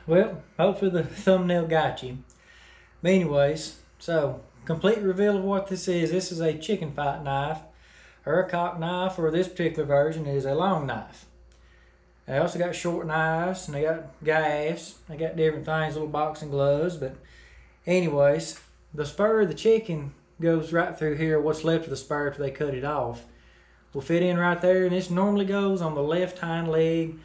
Well, hopefully the thumbnail got you. But anyways, so complete reveal of what this is. This is a chicken fight knife, or a cock knife, or this particular version is a long knife. They also got short knives, and they got gaffs. They got different things, little boxing gloves. But anyways, the spur of the chicken goes right through here. What's left of the spur after they cut it off will fit in right there, and this normally goes on the left hind leg.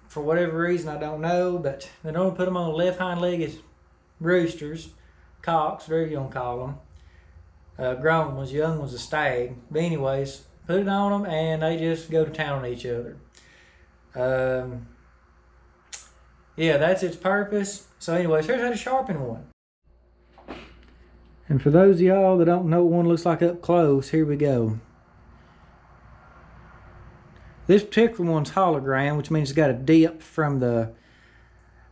For whatever reason, I don't know, but they normally put them on the left hind leg as roosters, cocks, whatever you want to call them. Grown ones, young ones, a stag. But anyways, put it on them, and they just go to town on each other. Yeah, that's its purpose. So anyways, here's how to sharpen one. And for those of y'all that don't know what one looks like up close, here we go. This particular one's hologram, which means it's got a dip from the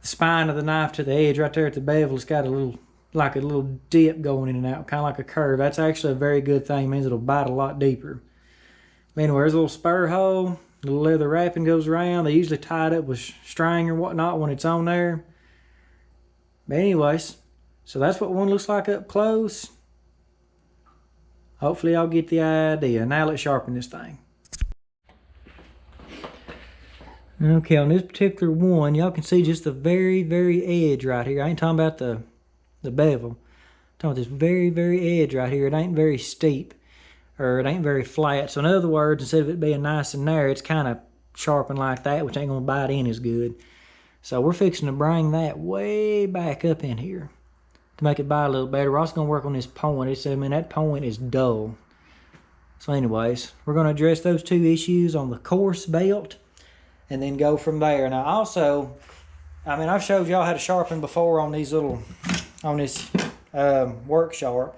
spine of the knife to the edge right there at the bevel. It's got a little dip going in and out, kind of like a curve. That's actually a very good thing. It means it'll bite a lot deeper. But anyway, there's a little spur hole. The leather wrapping goes around. They usually tie it up with string or whatnot when it's on there. But anyways, so that's what one looks like up close. Hopefully y'all get the idea. Now let's sharpen this thing. Okay, on this particular one, y'all can see just the very, very edge right here. I ain't talking about the bevel. I'm talking about this very, very edge right here. It ain't very steep, or it ain't very flat. So in other words, instead of it being nice and narrow, it's kind of sharpened like that, which ain't gonna bite in as good. So we're fixing to bring that way back up in here to make it bite a little better. We're also gonna work on this point. That point is dull. So anyways, we're gonna address those two issues on the coarse belt, and then go from there. Now also, I've showed y'all how to sharpen before on this work sharp,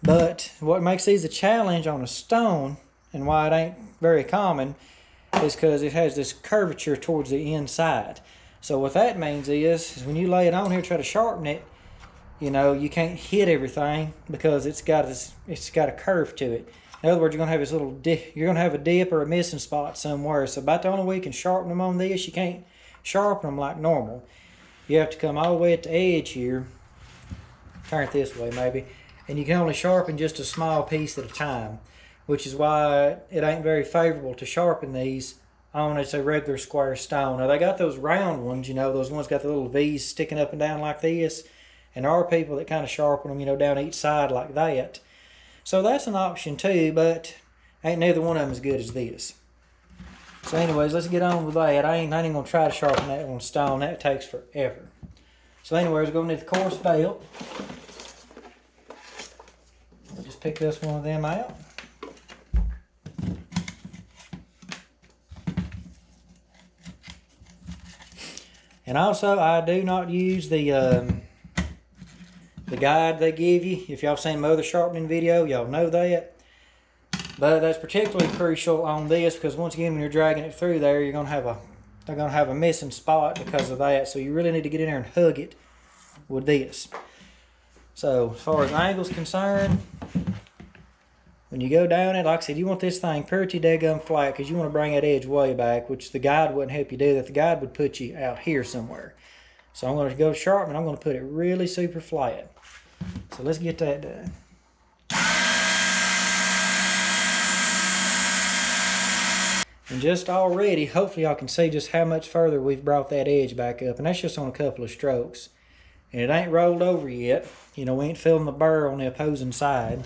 but what makes these a challenge on a stone, and why it ain't very common, is because it has this curvature towards the inside. So what that means is when you lay it on here, try to sharpen it, you can't hit everything because it's got a curve to it. In other words, you're gonna have this little dip. You're gonna have a dip or a missing spot somewhere. So about the only way you can sharpen them on this, you can't sharpen them like normal. You have to come all the way at the edge here. Turn it this way maybe, and you can only sharpen just a small piece at a time, which is why it ain't very favorable to sharpen these on a regular square stone. Now they got those round ones, those ones got the little V's sticking up and down like this, and there are people that kind of sharpen them, down each side like that. So that's an option too, but ain't neither one of them as good as this. So anyways, let's get on with that. I ain't gonna try to sharpen that on stone. That takes forever. So anyways, we're gonna need the coarse belt. Just pick this one of them out. And also, I do not use the guide they give you. If y'all seen my other sharpening video, y'all know that. But that's particularly crucial on this because once again, when you're dragging it through there, they're gonna have a missing spot because of that. So you really need to get in there and hug it with this. So as far as angle's concerned, when you go down it, like I said, you want this thing pretty daggum flat because you want to bring that edge way back, which the guide wouldn't help you do that. The guide would put you out here somewhere. So I'm going to go sharpen. I'm going to put it really super flat. So let's get that done. And just already, hopefully y'all can see just how much further we've brought that edge back up. And that's just on a couple of strokes. And it ain't rolled over yet. We ain't filling the burr on the opposing side.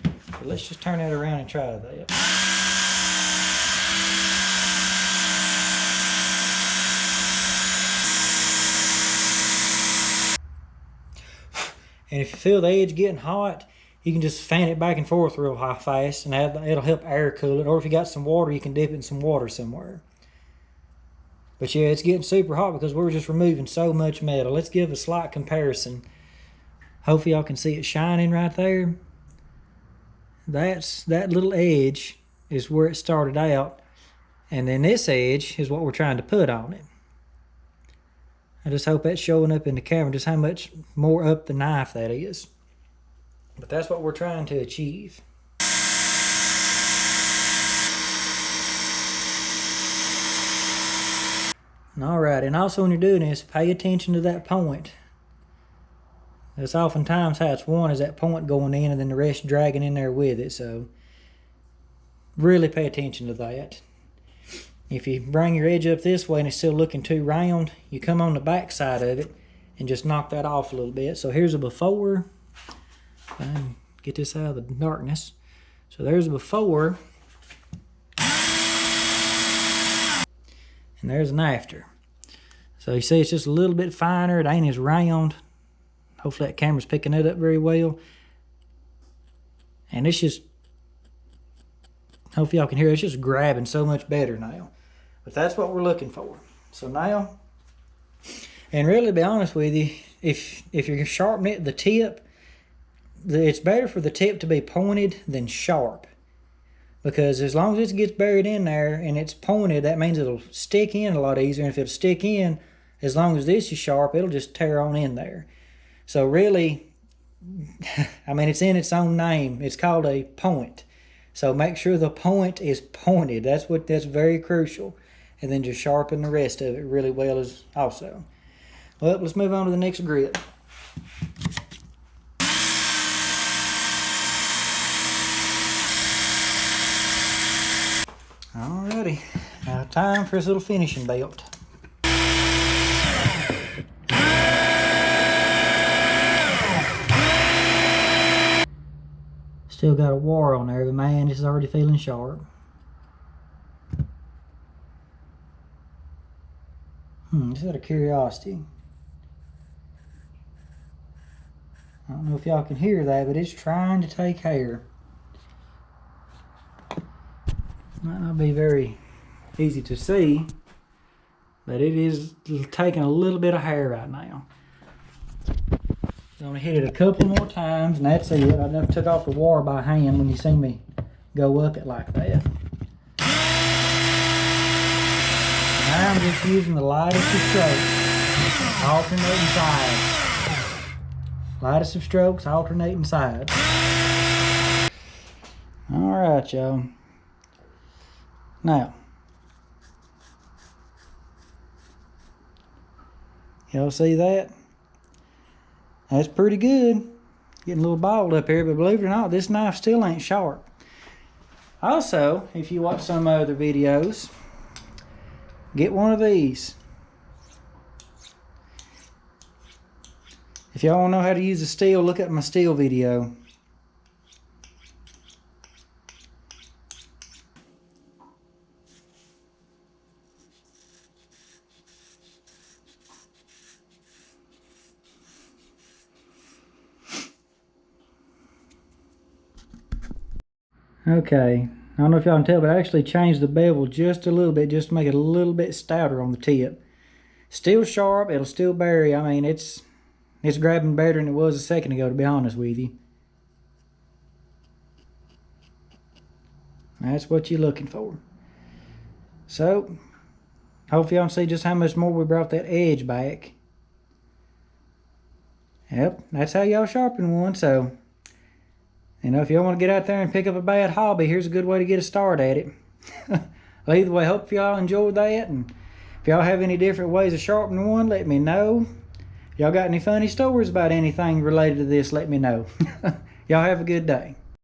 But let's just turn that around and try that. And if you feel the edge getting hot, you can just fan it back and forth real fast, and it'll help air cool it. Or if you got some water, you can dip it in some water somewhere. But yeah, it's getting super hot because we're just removing so much metal. Let's give a slight comparison. Hopefully y'all can see it shining right there. That little edge is where it started out, and then this edge is what we're trying to put on it. I just hope that's showing up in the camera, just how much more up the knife that is. But that's what we're trying to achieve. Alright, and also when you're doing this, pay attention to that point. That's oftentimes how it's won, is that point going in and then the rest dragging in there with it. So really pay attention to that. If you bring your edge up this way and it's still looking too round, you come on the back side of it and just knock that off a little bit. So here's a before. Get this out of the darkness. So there's a before. And there's an after. So you see it's just a little bit finer. It ain't as round. Hopefully that camera's picking it up very well. And it's just, hopefully y'all can hear it. It's just grabbing so much better now. But that's what we're looking for. So now, and really to be honest with you, if you're sharpening it, the tip, it's better for the tip to be pointed than sharp. Because as long as it gets buried in there and it's pointed, that means it'll stick in a lot easier. And if it'll stick in, as long as this is sharp, it'll just tear on in there. So really, I mean, it's in its own name. It's called a point. So make sure the point is pointed. That's very crucial. And then just sharpen the rest of it really well as also. Well, let's move on to the next grip. Alrighty, now time for this little finishing belt. Still got a war on there, but man, this is already feeling sharp. Just out of curiosity. I don't know if y'all can hear that, but it's trying to take hair. Might not be very easy to see, but it is taking a little bit of hair right now. I'm going to hit it a couple more times, and that's it. I never took off the wire by hand when you see me go up it like that. Now I'm just using the lightest of strokes, alternating sides. Lightest of strokes, alternating sides. Alright, y'all. Now, y'all see that? That's pretty good. Getting a little balled up here, but believe it or not, this knife still ain't sharp. Also, if you watch some other videos, get one of these. If y'all want to know how to use a steel, look at my steel video. Okay, I don't know if y'all can tell, but I actually changed the bevel just a little bit, just to make it a little bit stouter on the tip. Still sharp, it'll still bury. I mean, it's grabbing better than it was a second ago, to be honest with you. That's what you're looking for. So, hopefully y'all can see just how much more we brought that edge back. Yep, that's how y'all sharpen one, so... You know, if y'all want to get out there and pick up a bad hobby, here's a good way to get a start at it. Well, either way, hope y'all enjoyed that. And if y'all have any different ways of sharpening one, let me know. Y'all got any funny stories about anything related to this, let me know. Y'all have a good day.